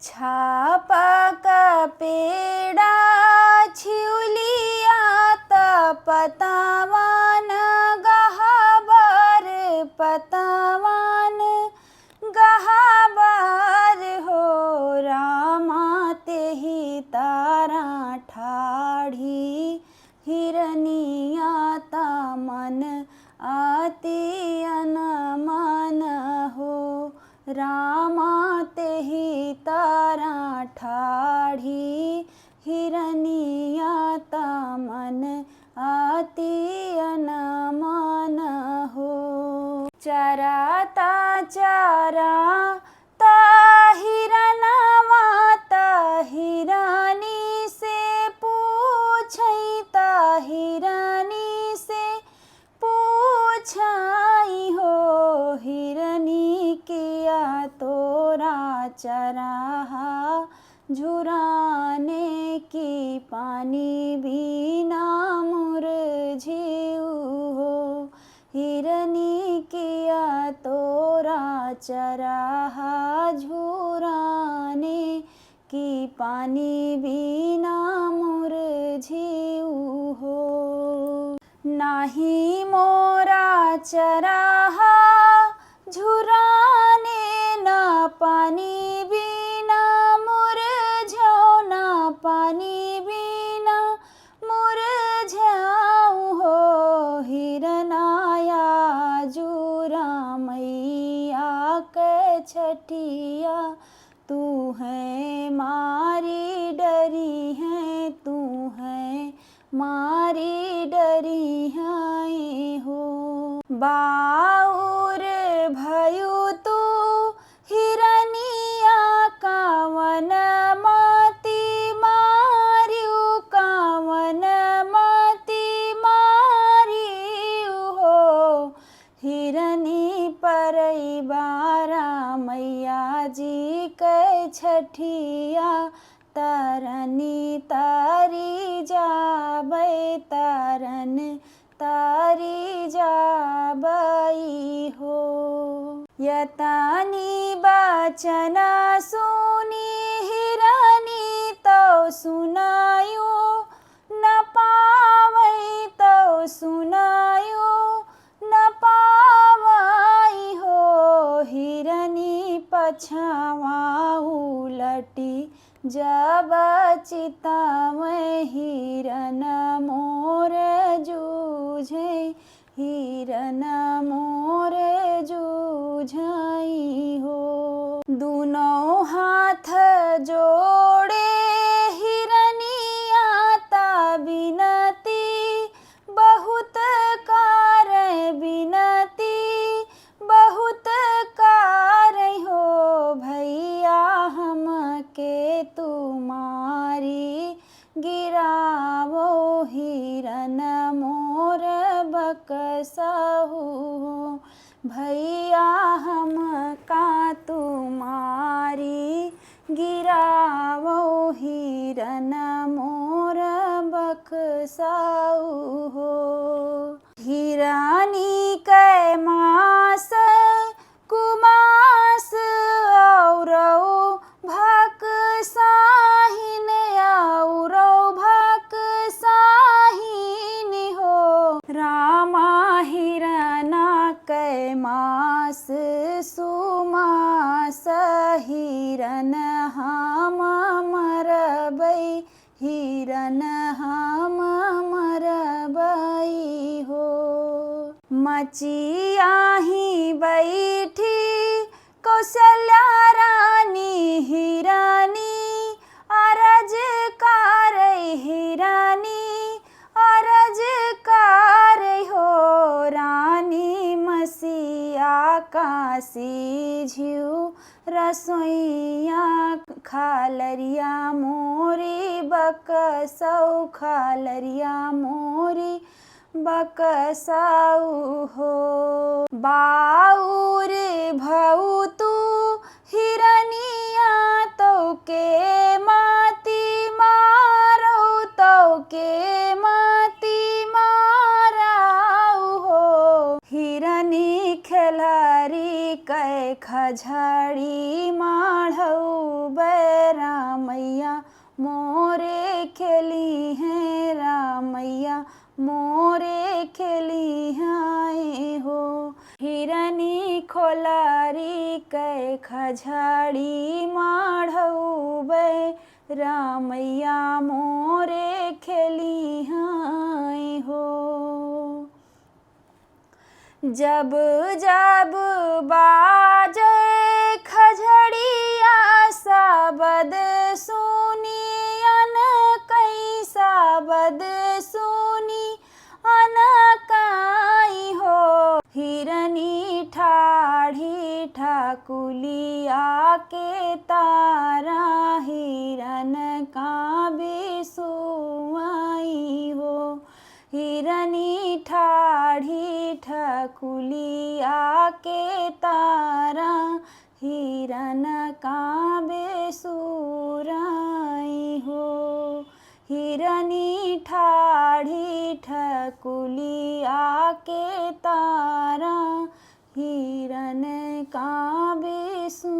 छापा का पेड़ा छिउलिया त पतवान गहाबर पतवान गहाबर हो रामा तेहि तारा ठाढ़ी हिरनिया ता मन आती अनमन हो रामा तेहि तारा ठाढ़ी हिरनिया ता मन आती अनमन हो चराता चरा ता हिरनवा ता हिरनी से पूछई ता हिरनी से पूछाई हो हिरनी किया तोरा चराहा झुराने की पानी बिना मुरझियु हो हिरनी किया तोरा चराहा झुराने की पानी बिना मुरझियु हो नाही मोरा चराहा झुराने न पानी बिना मुरझाओ न पानी बिना मुरझाऊं हो हिरनाया जुरा मैया के छठिया तू है मारी डरी है तू है मारी डरी है हो बाउर भयु तू हिरनिया कावन मती मारियु कावन मती मारियु हो हिरनी परई बारा मैया जी के छठिया तरनी तारी जाबै तरन तारी जाबई हो यतनी बचन सुनी हिरनी तो सुनायो न पावई तो सुनायो न पावई हो हिरनी पछावा उलटी जब चिता में हिरन मोर जूझे हिरन मोर जूझई हो दोनों हाथ जोड़े हिरनिया ता बिनती बहुत कार बिनती बहुत कार हो भैया हम के तुम्हारी गिरावो हिरन मोर बकसाहु भैया हम का तुम्हारी गिरावो हिरन मोर बकसाहु हो हिरानी कै मास कुमास औरौ भक साहिन औरौ भक साहिन हो रामा हिरना कै मास सुमास हिरन हम मरबै हिरन हम मरबै हो मचिया ही बैठी कौशल्या रानी हिरानी अरज कार हिरानी अरज कार हो रानी मसिया काशी झिउ रसोइया खालरिया मोरी बकसौ खालरिया मोरी बकसाऊ हो बाउर भऊ तू हिरनिया तो के माती मारो तो के माती माराऊ हो हिरनी खेलारी कै खझड़ी माढ़ऊ बे मैया मोरे खेली हाय हो। हिरनी खोलारी कै खझाड़ी माढ़ौबै रामैया मोरे खेली हाय हो। जब जब बाजे खझड़िया साबद सुनी अन कई साबद सुनी अन काई हो। हिरनी ठाढ़ी ठाकुलिया के तारा हिरन काबे सुआई हो। हिरनी ठाढ़ी ठाकुलिया के तारा हिरन काबे सुराई हो। हिरनी ठाढ़ी ठाकुलिया के तारा हिरन काबे सु